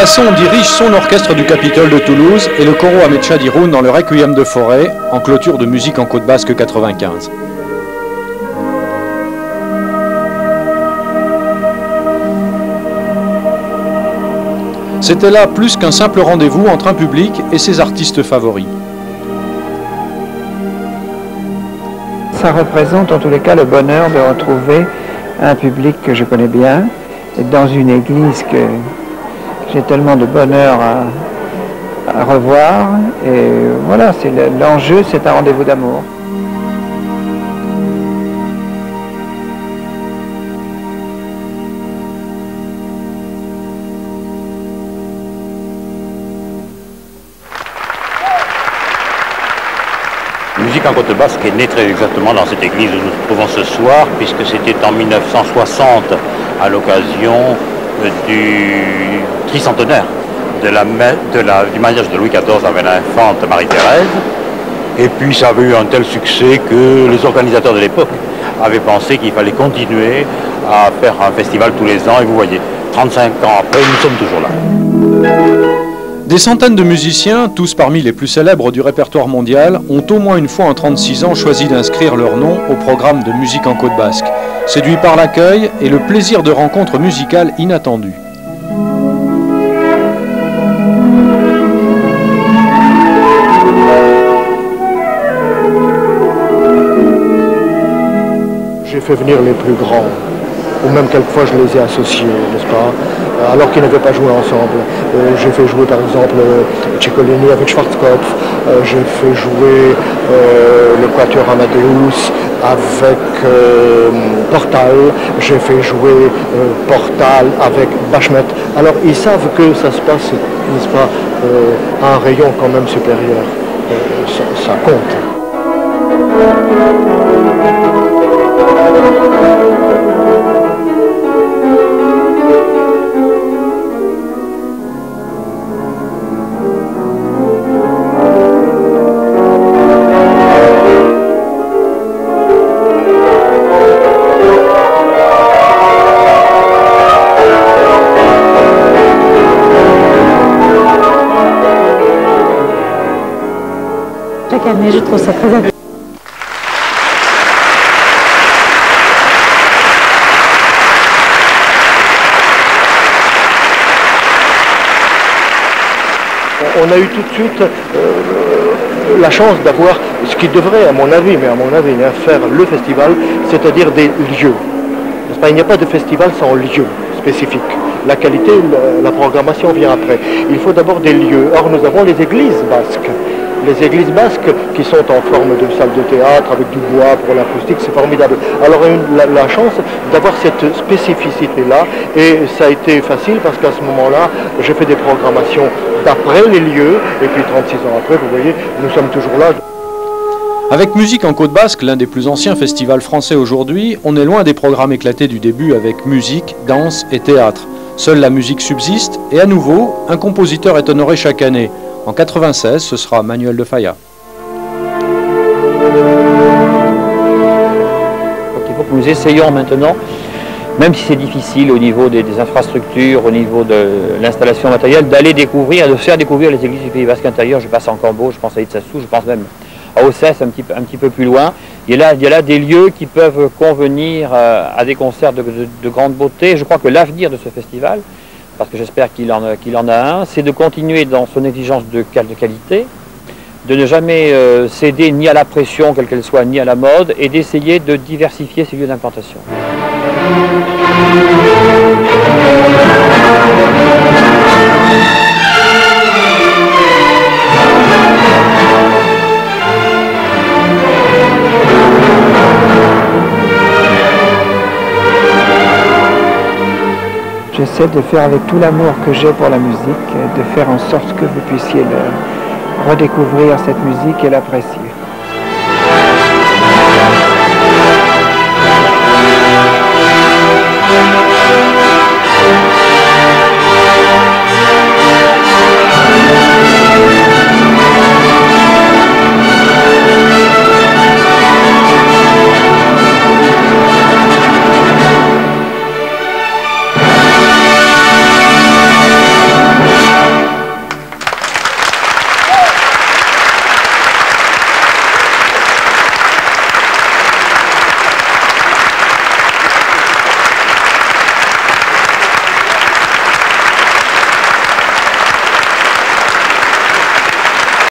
Masson dirige son orchestre du Capitole de Toulouse et le coro Ahmed Chadiroun dans le Requiem de Forêt, en clôture de Musique en Côte Basque 95. C'était là plus qu'un simple rendez-vous entre un public et ses artistes favoris. Ça représente en tous les cas le bonheur de retrouver un public que je connais bien, dans une église que j'ai tellement de bonheur à revoir. Et voilà, c'est l'enjeu, c'est un rendez-vous d'amour. Musique en Côte Basque est née très exactement dans cette église où nous nous trouvons ce soir, puisque c'était en 1960, à l'occasion du tricentenaire du mariage de Louis XIV avec l'infante Marie-Thérèse. Et puis ça avait eu un tel succès que les organisateurs de l'époque avaient pensé qu'il fallait continuer à faire un festival tous les ans. Et vous voyez, 35 ans après, nous sommes toujours là. Des centaines de musiciens, tous parmi les plus célèbres du répertoire mondial, ont au moins une fois en 36 ans choisi d'inscrire leur nom au programme de Musique en Côte Basque, séduits par l'accueil et le plaisir de rencontres musicales inattendues. J'ai fait venir les plus grands, ou même quelquefois je les ai associés, n'est-ce pas, alors qu'ils n'avaient pas joué ensemble. J'ai fait jouer par exemple Ciccolini avec Schwarzkopf, j'ai fait jouer le Quatuor Amadeus avec Portal, j'ai fait jouer Portal avec Bachmet. Alors ils savent que ça se passe, n'est-ce pas, à un rayon quand même supérieur. Ça compte. Chaque année, je trouve ça très intéressant. On a eu tout de suite la chance d'avoir ce qui devrait, à mon avis, faire le festival, c'est-à-dire des lieux. Il n'y a pas de festival sans lieu spécifique. La qualité, la programmation vient après. Il faut d'abord des lieux. Or, nous avons les églises basques. Les églises basques qui sont en forme de salle de théâtre avec du bois pour l'acoustique, c'est formidable. Alors on a eu la chance d'avoir cette spécificité-là et ça a été facile parce qu'à ce moment-là, j'ai fait des programmations d'après les lieux et puis 36 ans après, vous voyez, nous sommes toujours là. Avec Musique en Côte Basque, l'un des plus anciens festivals français aujourd'hui, on est loin des programmes éclatés du début avec musique, danse et théâtre. Seule la musique subsiste et à nouveau, un compositeur est honoré chaque année. En 96, ce sera Manuel de Falla. Il faut que nous essayions maintenant, même si c'est difficile au niveau des infrastructures, au niveau de l'installation matérielle, d'aller découvrir, de faire découvrir les églises du Pays Basque intérieur. Je passe à Cambo, je pense à Itzassou, je pense même à Ossès, un petit peu plus loin. Il y a là des lieux qui peuvent convenir à des concerts de grande beauté. Je crois que l'avenir de ce festival, parce que j'espère qu'il en a un, c'est de continuer dans son exigence de qualité, de ne jamais céder ni à la pression, quelle qu'elle soit, ni à la mode, et d'essayer de diversifier ses lieux d'implantation. J'essaie de faire avec tout l'amour que j'ai pour la musique, de faire en sorte que vous puissiez redécouvrir cette musique et l'apprécier.